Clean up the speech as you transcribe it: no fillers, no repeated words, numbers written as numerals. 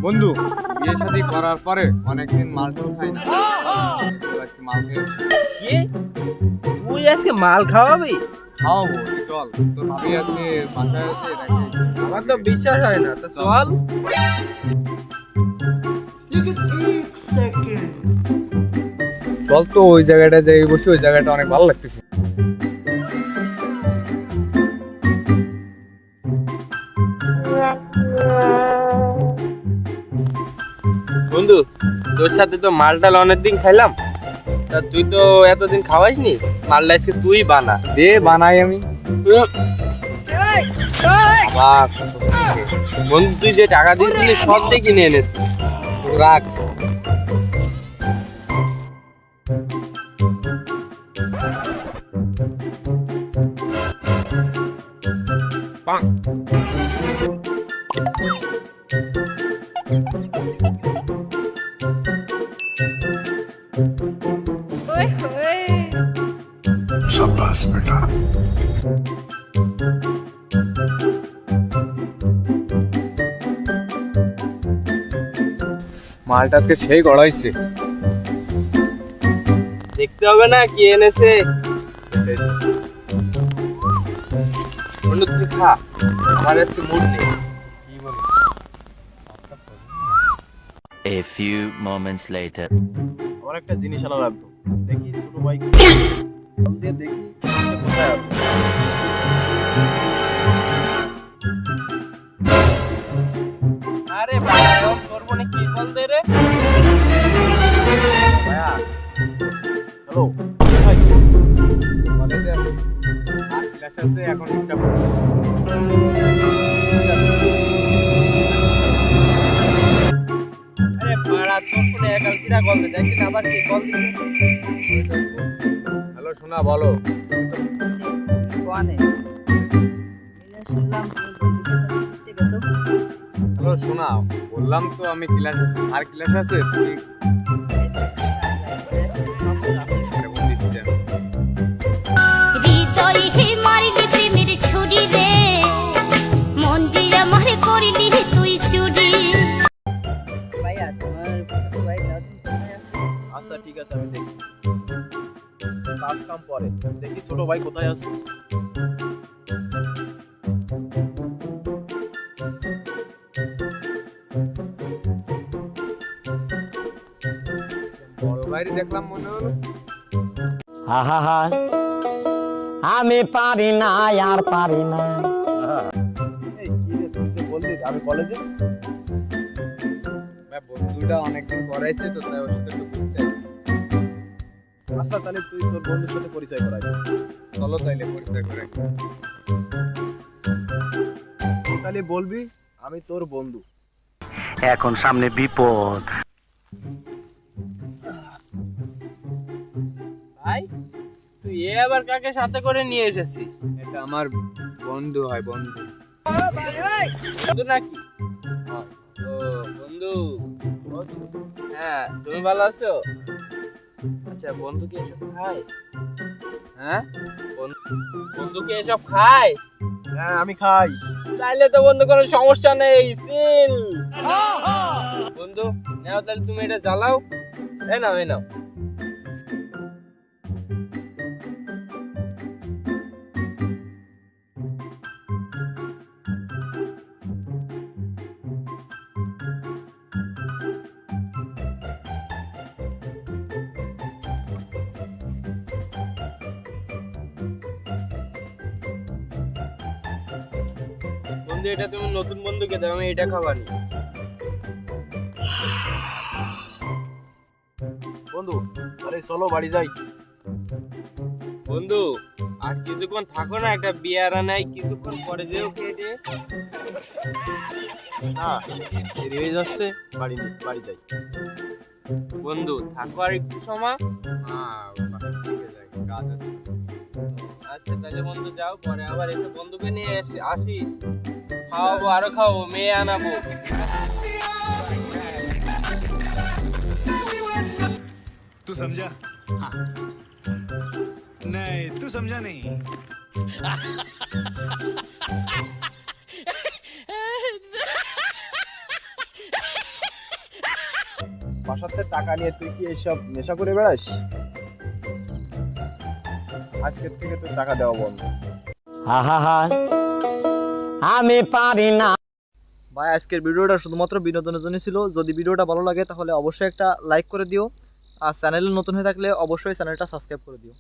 বন্ধু, বিয়ে শাদী করার পরে অনেকদিন মালটাও খাই না। আজকে মাল খেয়েছি। কি তুই আজকে মাল খাওয়াবি? খাওয়াবো, চল। তোর ভাবি আজকে বাসায় আছে, দেখাইছি। আমার তো বিশ্বাস হয় না, তো চল। চল তো ওই জায়গাটা যাই বসে, ওই জায়গাটা অনেক ভালো লাগতেছে। বন্ধু, তোর সাথে তো মালটাল অনেকদিন খাইলাম, তা তুই তো এতদিন খাওয়াইসনি। মালটা আজকে তুই বানা। দে, বানাই আমি। বাহ, বন্ধু তুই যে টাকা দিয়েছিলি সব দিয়ে কিনে এনেছিস। রাখ। ओए होए शाबाश बेटा। মালটা আজকে সেই গড়াইছে। দেখতে হবে না কি এনেছে। বন্ধু তুই খা, আমার আজকে মুড নেই। কি বলিস? A few moments later. আমার একটা জিনিস আনা লাগতো, দেখি ছোট ভাই কল দিয়ে দেখি সে কোথায় আছে। আরে ভাই, তোর মনে কি কল দে রে? ভাইয়া, হ্যালো, কোথায় তুই? কলেজে আছে, আর ক্লাস আছে, এখন ডিস্টার্ব করবে। আরে বাড়া, তোর ফোনে একাল কিরা কল দে, দেখছিস আবার কি কল দিছে? হ্যালো, শোনা, বলো। হ্যালো, শোনা, বললাম তো আমি ক্লাস আছে, স্যার ক্লাস আছে, তুমি আরে ফোন দিচ্ছি আমি। হৃদয় হে মারিলি প্রেমের ছুরি রে মন যে আমার করিলি তুই চুরি আচ্ছা ঠিক আছে, আমি দেখি। কাজ কাম পরে দেখি ছোট ভাই কোথায় আছে। বড় ভাইরে দেখলাম মনে হলো। আহা, আমি পারি না, আর পারি না। এই কি রে, তুই যে বললি আমি কলেজে। ভাই, বন্ধুটা অনেকদিন পড়াইছে তো, তাই ওর সাথে একটু ঘুরতে আসছি। আচ্ছা তাহলে তুই তোর বন্ধুর সাথে পরিচয় করাই। চলো তাইলে পরিচয় করে। তুই তাহলে বলবি আমি তোর বন্ধু। এখন সামনে বিপদ। ভাই, তুই এ আবার কাকে সাথে করে নিয়ে এসেছিস? এটা আমার বন্ধু হয়, বন্ধু। বন্ধু নাকি? ও বন্ধু, হ্যাঁ তুমি ভালো আছো? আচ্ছা, বন্ধু কি এসব খায়? হ্যাঁ, বন্ধু কি এসব খায়? হ্যাঁ আমি খাই। তাইলে তো বন্ধু কোনো সমস্যা নেই, সিল। বন্ধু নাও, তাহলে তুমি এটা জ্বালাও। এ নাও, এ নাও। বন্ধু, এটা তুমি নতুন বন্ধুকে দাও, আমি এটা খাবানি। বন্ধু আরে চলো বাড়ি যাই। বন্ধু আর কিছুক্ষণ থাকো না, একটা বিয়ার আনাই, কিছুক্ষণ পরে যেও খেয়ে দিয়ে। না দেরি হয়ে যাচ্ছে, বাড়ি যাই। বন্ধু থাকো আর একটু সময়। ঠিক আছে, কাজ আছে। আচ্ছা তাহলে বন্ধু যাও, পরে আবার একটু বন্ধুকে নিয়ে আসিস। খাওয়াবো, আরো খাওয়াবো, মেয়ে আনাবো। तू समझा? हाँ। नहीं तू समझा नहीं। সাথে টাকা নিয়ে তুই কি এইসব নেশা করে বেড়াস? আজকের থেকে তোর টাকা দেওয়া বন্ধ। আহা আমি পারি না। ভাই আজকের ভিডিওটা শুধুমাত্র বিনোদনের জন্য ছিল। যদি ভিডিওটা ভালো লাগে তাহলে অবশ্যই একটা লাইক করে দিও, আর চ্যানেলে নতুন হয়ে থাকলে অবশ্যই চ্যানেলটা সাবস্ক্রাইব করে দিও।